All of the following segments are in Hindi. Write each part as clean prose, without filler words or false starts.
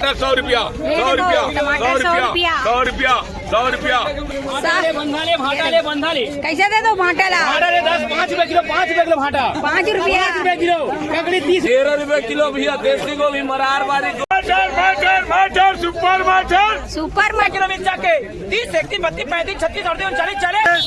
टमाटर 100 रुपया 100 रुपया 100 रुपया 100 रुपया 100 रुपया। भाटाले बंधाले कैसे दे दो भाटाला? 5 रुपए किलो 5 रुपए किलो भाटा 5 रुपया 5 रुपए किलो ककड़ी 13 रुपए किलो भैया देसी गोभी मरारवाड़ी मटर सुपर मटर सुपर किलो मिर्चा के 30 31 32 35 36 38 39 40।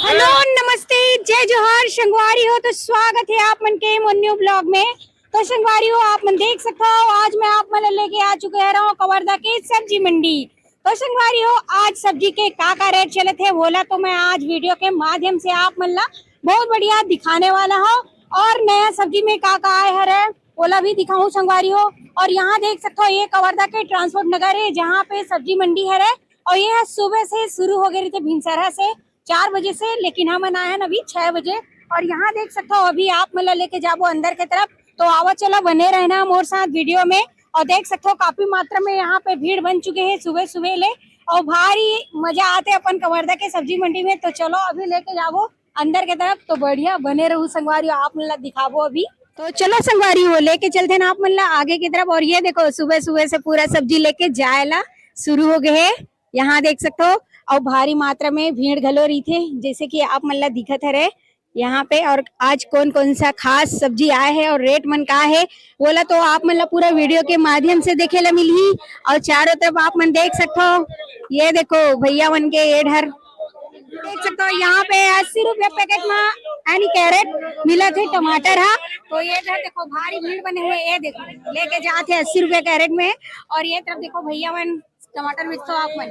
हेलो नमस्ते जय जोहार संगवारी हो। तो स्वागत है आप मन के मोन्यू ब्लॉग में। तो संगवारी हो आप मन देख सकते हो आज मैं आप मन लेके आ चुके हैं कवर्धा के सब्जी मंडी। तो संगवारी हो आज सब्जी के का रेट चले थे बोला तो मैं आज वीडियो के माध्यम से आप मन ला बहुत बढ़िया दिखाने वाला हो और नया सब्जी में का आए है ओला भी दिखाऊं संगवारी हो। और यहाँ देख सकते हो ये कवर्धा के ट्रांसपोर्ट नगर है जहाँ पे सब्जी मंडी है और ये सुबह से शुरू हो गई थी भिनसरा से 4 बजे से, लेकिन हम आए हैं अभी 6 बजे। और यहाँ देख सकते हो अभी आप मला लेके जाओ अंदर की तरफ। तो आवा चला बने रहना मोर साथ वीडियो में। और देख सकते हो काफी मात्रा में यहाँ पे भीड़ बन चुके हैं सुबह सुबह ले और भारी मजा आते अपन कवर्धा के सब्जी मंडी में। तो चलो अभी लेके जाओ अंदर की तरफ। तो बढ़िया बने रहू संगवारी आप मला दिखावो अभी। तो चलो संगवारी हो लेके चलते ना आप मला आगे की तरफ। और ये देखो सुबह सुबह से पूरा सब्जी लेके जायला शुरू हो गए है यहाँ देख सकते हो। और भारी मात्रा में भीड़ घलो रही थे जैसे कि आप मन ला दिखत है यहाँ पे। और आज कौन कौन सा खास सब्जी आए है और रेट मन का है बोला तो आप मन ला पूरा वीडियो के माध्यम से देखे ला मिली। और चारों तरफ आप मन देख सकते हो ये देखो भैया मन के ये ढर देख सकते हो यहाँ पे 80 रुपया पैकेट में यानी कैरेट मिला थे टमाटर है। तो ये ढर देखो भारी भीड़ बने हुए ये देखो लेके जाते 80 रुपया कैरेट में। और ये तरफ देखो भैया मन टमाटर बेचते हो आप मन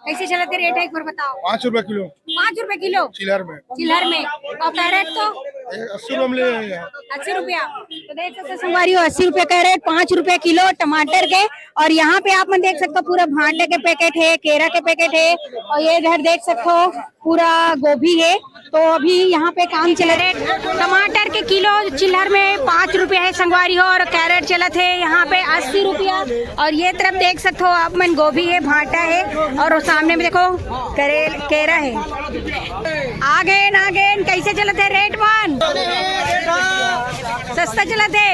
कैसे चलते रेट है एक बार बताओ? 5 रुपए किलो 5 रुपए किलो चिलर में और कैरेट तो 80 रुपए 80 रुपया। तो देख सकते संगवारी हो 80 रुपए कैरेट 5 रुपए किलो टमाटर के। और यहाँ पे आप मन देख सकते हो पूरा भांटे के पैकेट है केरा के पैकेट है। और ये इधर देख सकते हो पूरा गोभी है। तो अभी यहाँ पे काम चल रहे टमाटर के किलो चिल्हर में 5 रुपया है संगवारी हो और कैरेट चला थे यहाँ पे 80 रुपया। और ये तरफ देख सकते हो आप मन गोभी है भाटा है और सामने में देखो केरा है। आगे कैसे चलते रेट मान सस्ता चलते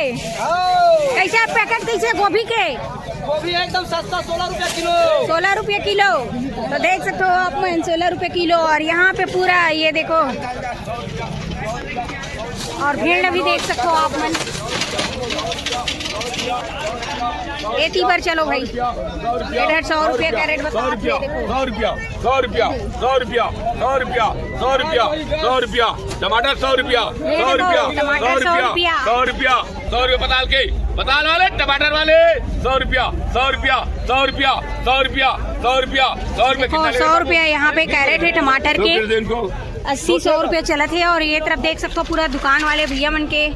कैसे पैकेट कैसे गोभी के? गोभी एकदम सस्ता 16 रुपए किलो 16 रुपये किलो। तो देख सकते हो आप मन 16 रुपये किलो। और यहाँ पे पूरा ये देखो और भीड़ भी देख सकते हो आप मन। एटी पर चलो भाई 100 रुपये कैरेट बता 100 रुपया 100 रुपया 100 रुपया 100 रुपया 100 रुपया 100 रुपया 100 रुपया टमाटर 100 रुपया 100 रुपया 100 रुपया 100 रुपया 100 रुपया पताल वाले टमाटर वाले 100 रुपया 100 रुपया 100 रुपया 100 रुपया 100 रुपया 100 रुपया 100 रुपया यहाँ पे कैरेट है टमाटर के 80-100 रुपये चला थे। और ये तरफ देख सकते हो पूरा दुकान वाले भैया मन के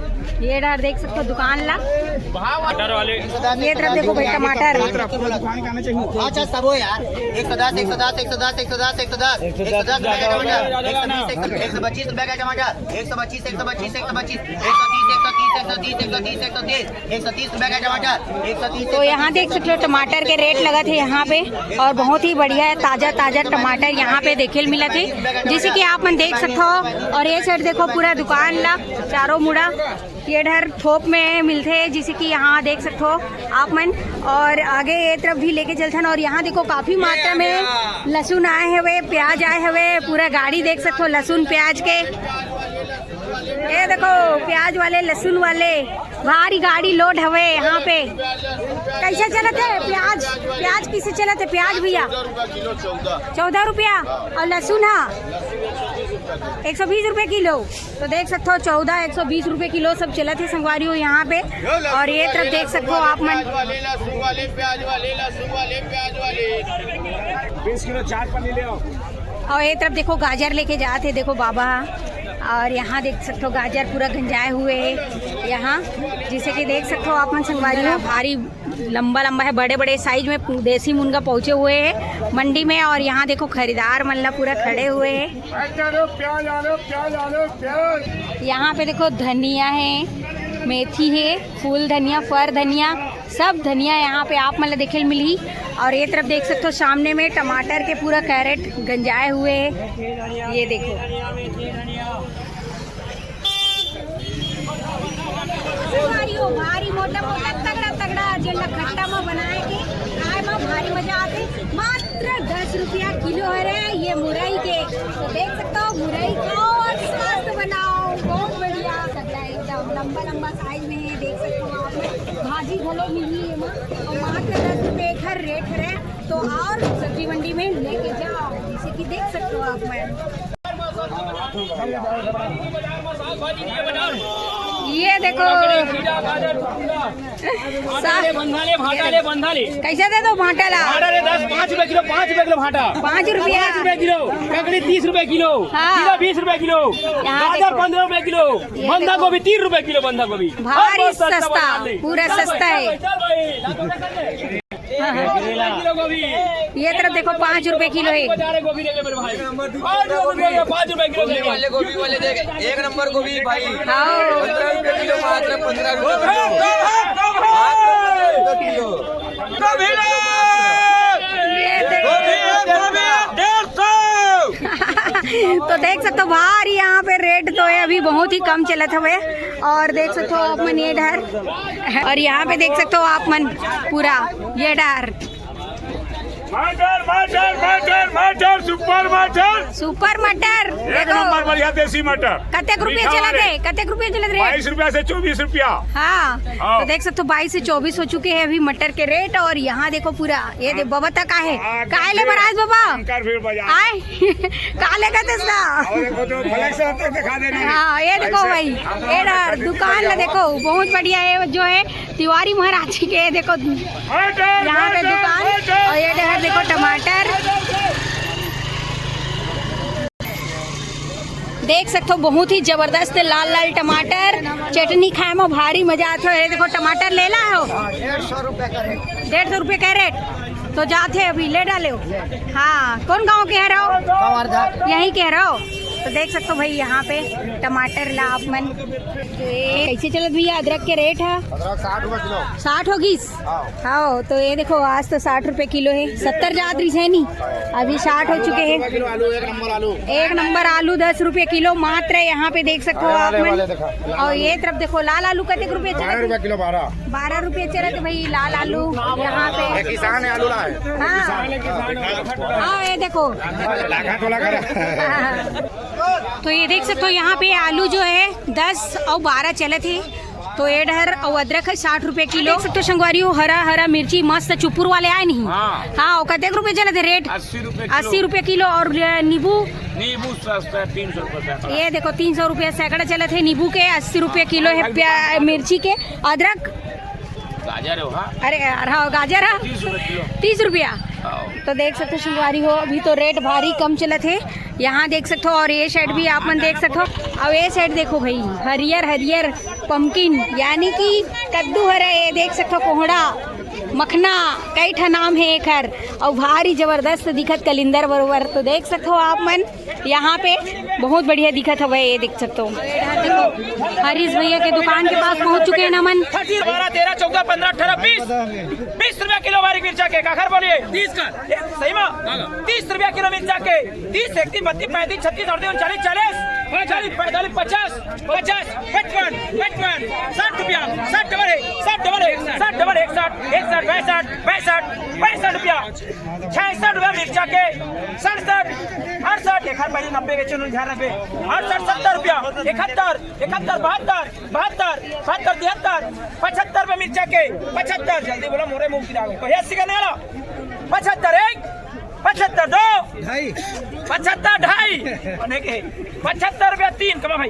ये डर देख सकते हो दुकान ला टमाटर वाले ये तरफ देखो भाई टमाटर अच्छा सब हो यार 110 110 110 110 110 110 125 रुपए का टमाटर 125 125 125 130 130 रुपए का टमाटर 130। तो यहाँ देख सकते हो टमाटर के रेट लगा थे यहाँ पे और बहुत ही बढ़िया है ताजा टमाटर यहाँ पे देखे मिला थे जैसे कि आप मन देख सकते हो। और ये साइड देखो पूरा दुकान ला चारों मुड़ा ये ढर थोक में मिलते हैं जैसे कि यहाँ देख सकते हो आप मन। और आगे ये तरफ भी लेके चलते हैं। और यहाँ देखो काफी मात्रा में लहसुन आए हुए प्याज आए हुए पूरा गाड़ी देख सकते हो लहसुन प्याज के। ये देखो प्याज वाले लहसुन वाले भारी गाड़ी लोड हवे यहाँ पे। कैसे चलते प्याज किसे चलते प्याज भैया 14 रुपया और लहसुन है 120 रुपए किलो। तो देख सकते हो 14 120 रुपए किलो सब चला थे संगवारी हो यहाँ पे। और ये तरफ देख सकते हो आप मन 20 किलो चाट पनीर ले आओ। और ये तरफ देखो गाजर लेके जाते देखो बाबा। और यहाँ देख सकते हो गाजर पूरा गंजाए हुए है यहाँ जैसे कि देख सकते हो आप मन संगवारी हो भारी लंबा है बड़े साइज में देसी मुनगा पहुँचे हुए है मंडी में। और यहाँ देखो खरीदार मल्ला पूरा खड़े हुए हैं। यहाँ पे देखो धनिया है मेथी है फूल धनिया फर धनिया सब धनिया यहाँ पे आप मतलब देखे मिली। और ये तरफ देख सकते हो सामने में टमाटर के पूरा कैरेट गंजाए हुए है ये देखो। भारी मोटा तगड़ा जिला खट्टा में लंबा लंबा साइज में है, देख सकते हो आप। भाजी घलो मिली है और मात्र 10 रुपये हर रेट है। तो और सब्जी मंडी में लेके जाओ, जैसे कि देख सकते हो आप। मैं ये देखो बंधाले कैसे दे दो भाटाला? 5 रुपए किलो, 5 रुपए किलो भाटा, 5 रुपया 5 रुपए किलो, ककड़ी 30 रुपए किलो, हाँ। खीरा 20 रुपए किलो, गाजर 15 रुपए किलो, बंधा गोभी 3 रुपए किलो, बंधा गोभी भारी सस्ता, पूरा सस्ता है। किलो गोभी, ये तरफ देखो 5 रुपए किलो है। गोभी ले मेरे भाई, 5 रुपए किलो देंगे। गोभी वाले देंगे 1 नंबर गोभी भाई, हाँ 15 रुपए किलो, मात्र 15 रुपए किलो। ये देखो तो देख सकते हो भारी यहाँ पे रेट तो है अभी बहुत ही कम चलत हुए। और देख सकते हो आप मन ये डर, और यहाँ पे देख सकते हो आप मन पूरा ये डर सुपर मटर देखो, बढ़िया देसी मटर कतेक रुपये चलत है? कतेक रुपये चलत रेट? 22 रुपया से 24 रुपया। हाँ तो देख सकते हो 22 से 24 हो चुके हैं अभी मटर के रेट। और यहाँ देखो पूरा ये देखो बाबा तक है काहे ले बराज बाबा आए काले का दिखा देना। हाँ ये देखो भाई ये डर दुकान ला देखो बहुत बढ़िया है, जो है तिवारी महाराज जी के देखो यहाँ पे दुकान। और ये डर देखो टमाटर देख सकते हो बहुत ही जबरदस्त लाल लाल टमाटर, चटनी खाए में भारी मजा आता है। देखो टमाटर ले ला हो 150 रुपये का रेट तो जाते अभी ले डालो। हाँ कौन गांव के रहो? यही कह रहे हो। तो देख सकते हो भाई यहाँ पे टमाटर ला आप मन कैसे चलत भैया? अदरक के रेट है 60 होगी। हाँ तो ये देखो आज तो 60 रुपए किलो है, 70 जात रही है नहीं, अभी 60 हो चुके हैं। 1 नंबर आलू 10 रुपए किलो मात्र यहाँ पे देख सकते हो आप मन। और ये तरफ देखो लाल आलू कितने रुपए चलते? 12 रुपए चलते भाई लाल आलू यहाँ पे। किसान आलू ला हाँ ये देखो तो ये देख सकते हो यहाँ पे आलू जो है 10 और 12 चले थे। तो ये डहर और अदरक है 60 रुपए किलो। देख सकते हो संगवारी हो हरा हरा मिर्ची मस्त चुपुर वाले आए नहीं। हाँ और कितने रुपए चले थे रेट? 80 रुपए किलो। और नींबू सस्ता 300 रुपए। ये देखो 300 रुपए सैकड़ा चले थे नींबू के। 80 रुपए किलो है मिर्ची के। अदरक गाजर हो अरे हाँ गाजर है 30 रुपया। तो देख सकते हो संगवारी हो अभी तो रेट भारी कम चले थे यहाँ देख सकते हो। और ये साइड भी आप मन देख सकते हो। अब ये साइड देखो भाई हरियर हरियर पम्पकिन यानी कि कद्दू हरा, ये देख सकते हो कोहड़ा मखना कई ठा नाम है एक हर। और भारी जबरदस्त दिखत कलिंदर बरोबर। तो देख सकते हो आप मन यहाँ पे बहुत बढ़िया दिखत है भाई। ये देख सकते हो देखो हरीश भैया के दुकान के पास पहुँच चुके हैं नमन। 12 13 14 15 18 20 रुपया किलो हमारी मिर्चा के काखर बोलिए 30 का सही में 30 रुपया किलो मिर्चा के 30 31 32 35 36 38 39 40 45 50 50 55 55 60 रुपया 60 डबल 60 डबल 60 डबल 61 61 62 रुपया 66 रुपया मिर्चा के 67 68 एक पहले 90 के चुन 90 68 70 रुपया 71 71 72 72 72 73 75 रुपये मिर्चा के 75 जल्दी बोलो मोरे मुंह की दाग कोई ऐसी का नहीं आला 75 1 75 2 75 ढाई 75 रुपया 3 कमा भाई।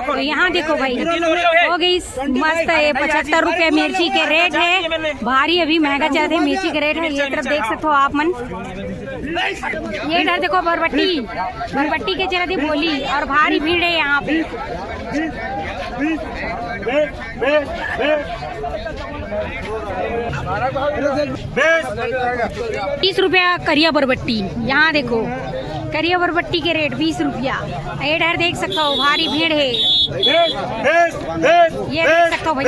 तो यहाँ देखो भाई हो गई मस्त है 75 रुपये मिर्ची के रेट है। भारी अभी महंगा चलते मिर्ची के रेट है। ये तरफ देख सकते हो आप मन। ये इधर देखो बरबट्टी के चलते बोली और भारी भीड़ है यहाँ पे। 20 रुपया करिया बरबट्टी। यहाँ देखो करिया बरबट्टी के रेट 20 रुपया। ये डर देख सकते हो भारी भीड़ है। ये देख सकते हो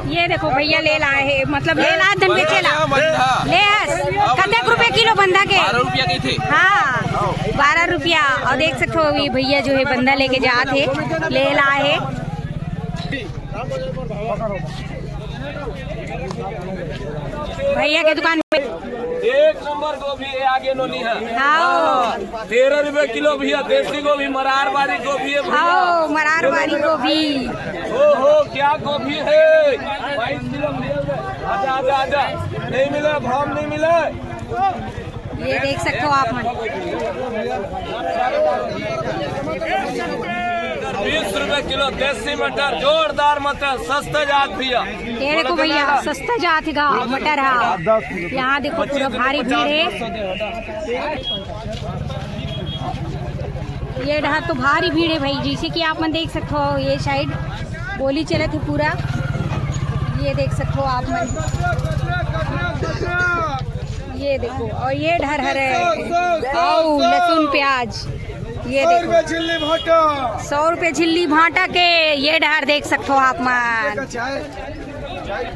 ये देखो भैया ले लाए है मतलब ले ला धन बेचेला ले कते रुपए किलो बंधा के 12 रुपया की थी। हाँ 12 रुपया। और देख सकते हो ये भैया जो है बंधा लेके जाते ले लाए है भैया के दुकान में 1 नंबर गोभी है, आगे नोनी है। हाँ 13 रुपए किलो भैया, देसी गोभी, मरारवाड़ी गोभी है भैया। हाँ मरारवाड़ी गोभी। ओहो क्या गोभी है, 22 किलो मिले। आजा आजा आजा, नहीं मिले भाव नहीं मिले। ये देख सकते हो आप 20 रुपए किलो देसी मटर, जोरदार मटर, सस्ता जात भैया। ये देखो भैया सस्ता जात का मटर है। यहाँ देखो पूरा भारी भीड़ है। ये रहा तो भारी भीड़ है भाई, जैसे कि आप मन देख सकते हो ये साइड बोली चले थे पूरा। ये देख सकते हो आप मन, ये देखो। और ये ढर हरे आओ लहसुन प्याज, ये देखो 100 रुपए झिल्ली भाटा के ये ढार देख सकते हो आप मन।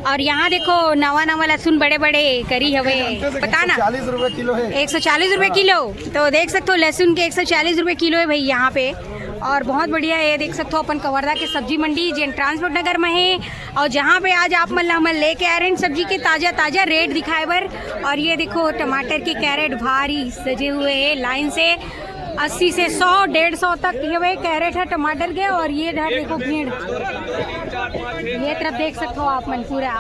और यहाँ देखो नवा नवा लहसुन बड़े बड़े करी हवे, पता ना 40 रुपए किलो है। 140 रुपए किलो। तो देख सकते हो लहसुन के 140 रुपए किलो है भाई यहाँ पे। और बहुत बढ़िया ये देख सकते हो अपन कवर्धा के सब्जी मंडी जिन ट्रांसपोर्ट नगर में है, और जहाँ पे आज आप मतलब लेके आ रहे हैं सब्जी के ताज़ा ताज़ा रेट दिखाए बर। और ये देखो टमाटर के कैरेट भारी सजे हुए हैं लाइन से, 80 से 100 150 तक ये कैरेट है टमाटर के। और ये इधर देखो भीड़, ये तरफ देख सकते हो आप मन पूरा।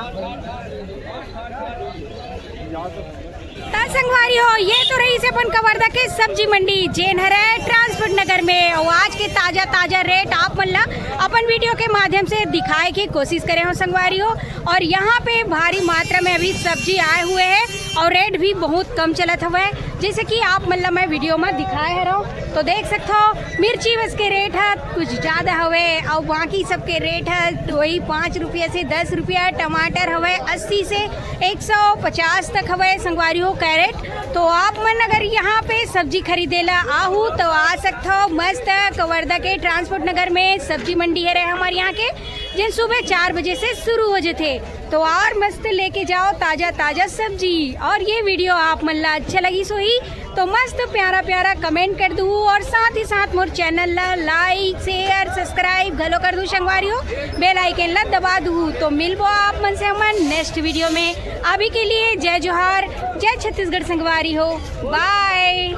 संगवारी हो ये तो रही से अपन कवर्धा के सब्जी मंडी जेन है ट्रांसपोर्ट नगर में। और आज के ताजा ताजा रेट आप मतलब अपन वीडियो के माध्यम से दिखाए की कोशिश करे हो संगवारी हो। और यहाँ पे भारी मात्रा में अभी सब्जी आए हुए हैं और रेट भी बहुत कम चलत हुआ है, जैसे कि आप मतलब मैं वीडियो में दिखाए है रहो। तो देख सकते हो मिर्ची बस के रेट है कुछ ज़्यादा हुए, और बाकी सब के रेट है वही 5 रुपये से 10 रुपया। टमाटर हुए 80 से 150 तक हुए संगवारी हो कैरेट। तो आप मन अगर यहाँ पे सब्जी खरीदेला आहू तो आ सकते हो मस्त कवर्धा के ट्रांसपोर्ट नगर में सब्जी मंडी है रहे हमारे यहाँ के, जिन सुबह 4 बजे से शुरू हो जाते। तो और मस्त लेके जाओ ताज़ा ताज़ा सब्जी। और ये वीडियो आप मन ला अच्छा लगी सोही तो मस्त प्यारा प्यारा कमेंट कर दूँ, और साथ ही साथ मोर चैनल ला लाइक शेयर सब्सक्राइब घलो कर दूँ संगवारी हो, बेल आइकन ला दबा दूँ। तो मिलबो आप मन से हमन नेक्स्ट वीडियो में। अभी के लिए जय जोहार, जय छत्तीसगढ़ संगवारी हो, बाय।